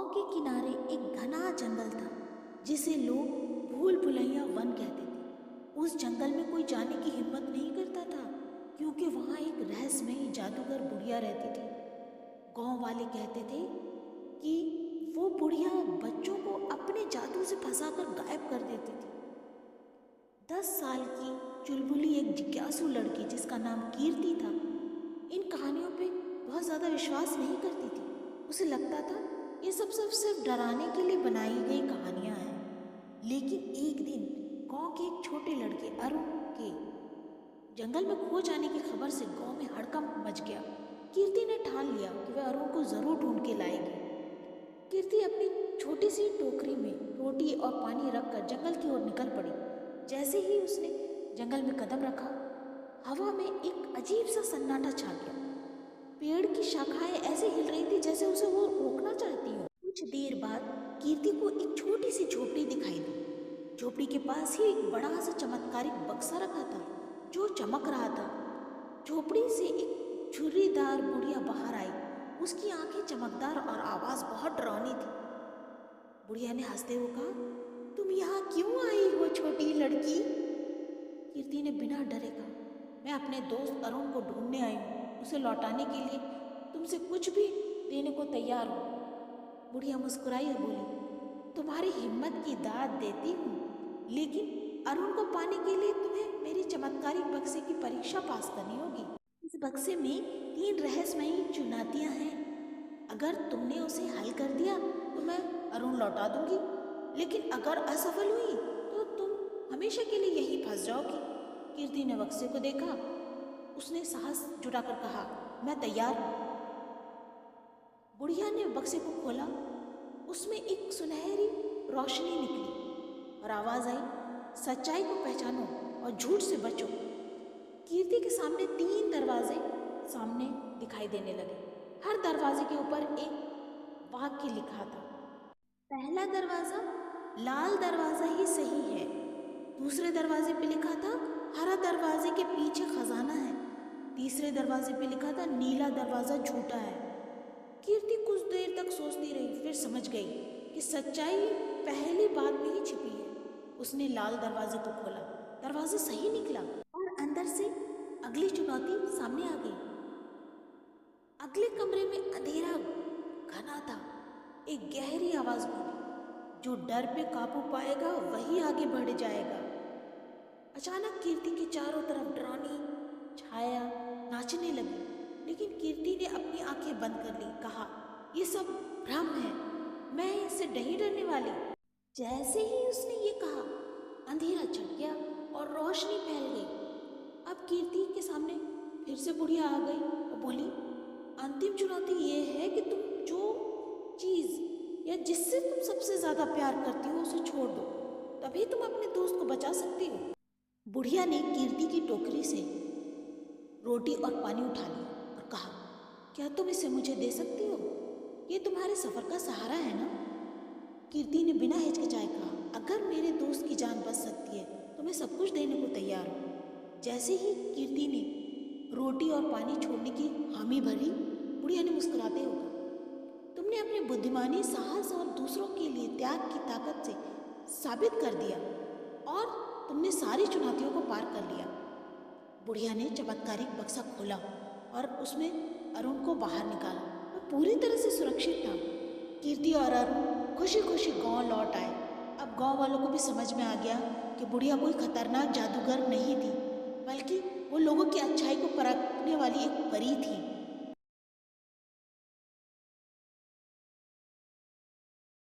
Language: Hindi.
के किनारे एक घना जंगल था जिसे लोग भूल भुलैया वन कहते थे। उस जंगल में कोई जाने की हिम्मत नहीं करता था क्योंकि वहाँ एक रहस्यमयी जादूगर बुढ़िया रहती थी। गांव वाले कहते थे कि वो बुढ़िया बच्चों को अपने जादू से फंसाकर गायब कर देती थी। 10 साल की चुलबुली एक जिज्ञासु लड़की जिसका नाम कीर्ति था इन कहानियों पे बहुत ज़्यादा विश्वास नहीं करती थी। उसे लगता था ये सब सिर्फ डराने के लिए बनाई गई कहानियाँ हैं। लेकिन एक दिन गांव के एक छोटे लड़के अरुण के जंगल में खो जाने की खबर से गांव में हड़कंप मच गया। कीर्ति ने ठान लिया कि वह अरुण को ज़रूर ढूंढ के लाएगी। कीर्ति अपनी छोटी सी टोकरी में रोटी और पानी रखकर जंगल की ओर निकल पड़ी। जैसे ही उसने जंगल में कदम रखा, हवा में एक अजीब सा सन्नाटा छा गया। पेड़ की शाखाएं ऐसे हिल रही थी जैसे उसे वो रोकना चाहती हो। कुछ देर बाद कीर्ति को एक छोटी सी झोपड़ी दिखाई दी। झोपड़ी के पास ही एक बड़ा सा चमत्कारिक बक्सा रखा था जो चमक रहा था। झोपड़ी से एक झुर्रीदार बुढ़िया बाहर आई। उसकी आंखें चमकदार और आवाज बहुत डरावनी थी। बुढ़िया ने हंसते हुए कहा, तुम यहाँ क्यों आई हो छोटी लड़की? कीर्ति ने बिना डरे कहा, मैं अपने दोस्त अरुण को ढूंढने आई हूँ। उसे लौटाने के लिए तुमसे कुछ भी देने को तैयार हूँ। बुढ़िया मुस्कुराई और बोली, तुम्हारी हिम्मत की दाद देती हूँ, लेकिन अरुण को पाने के लिए तुम्हें मेरी चमत्कारिक बक्से की परीक्षा पास करनी होगी। इस बक्से में 3 रहस्यमयी चुनौतियाँ हैं। अगर तुमने उसे हल कर दिया तो मैं अरुण लौटा दूंगी, लेकिन अगर असफल हुई तो तुम हमेशा के लिए यहीं फंस जाओगी। कीर्ति ने बक्से को देखा। उसने साहस जुटाकर कहा, मैं तैयार हूँ। बुढ़िया ने बक्से को खोला। उसमें एक सुनहरी रोशनी निकली और आवाज आई, सच्चाई को पहचानो और झूठ से बचो। कीर्ति के सामने 3 दरवाजे सामने दिखाई देने लगे। हर दरवाजे के ऊपर एक वाक्य लिखा था। पहला दरवाजा, लाल दरवाजा ही सही है। दूसरे दरवाजे पे लिखा था, हरा दरवाजे के पीछे खजाना है। तीसरे दरवाजे पे लिखा था, नीला दरवाजा झूठा है। कीर्ति कुछ देर तक सोचती रही, फिर समझ गई कि सच्चाई पहली बात में ही छिपी है। उसने लाल दरवाजे को खोला। दरवाजा सही निकला और अंदर से अगली चुनौती सामने आ गई। अगले कमरे में अंधेरा घना था। एक गहरी आवाज बोली, जो डर पे काबू पाएगा वही आगे बढ़ जाएगा। अचानक कीर्ति के चारों तरफ डरावनी छाया नाचने लगी, लेकिन कीर्ति ने अपनी आंखें बंद कर ली। कहा, ये सब भ्रम है, मैं इससे नहीं डरने वाली। जैसे ही उसने ये कहा, अंधेरा छट गया और रोशनी फैल गई। अब कीर्ति के सामने फिर से बुढ़िया आ गई और बोली, अंतिम चुनौती ये है कि तुम जो चीज या जिससे तुम सबसे ज्यादा प्यार करती हो उसे छोड़ दो, तभी तुम अपने दोस्त को बचा सकती हो। बुढ़िया ने कीर्ति की टोकरी से रोटी और पानी उठा लिया और कहा, क्या तुम इसे मुझे दे सकती हो? ये तुम्हारे सफर का सहारा है ना? कीर्ति ने बिना हिचकिचाए कहा, अगर मेरे दोस्त की जान बच सकती है तो मैं सब कुछ देने को तैयार हूँ। जैसे ही कीर्ति ने रोटी और पानी छोड़ने की हामी भरी, बुढ़िया ने मुस्कुराते हुए कहा, तुमने अपनी बुद्धिमानी, साहस और दूसरों के लिए त्याग की ताकत से साबित कर दिया और तुमने सारी चुनौतियों को पार कर लिया। बुढ़िया ने चमत्कारिक बक्सा खोला और उसमें अरुण को बाहर निकाला। वह पूरी तरह से सुरक्षित था। कीर्ति और अरुण खुशी खुशी गांव लौट आए। अब गांव वालों को भी समझ में आ गया कि बुढ़िया कोई खतरनाक जादूगर नहीं थी, बल्कि वो लोगों की अच्छाई को परखने वाली एक परी थी।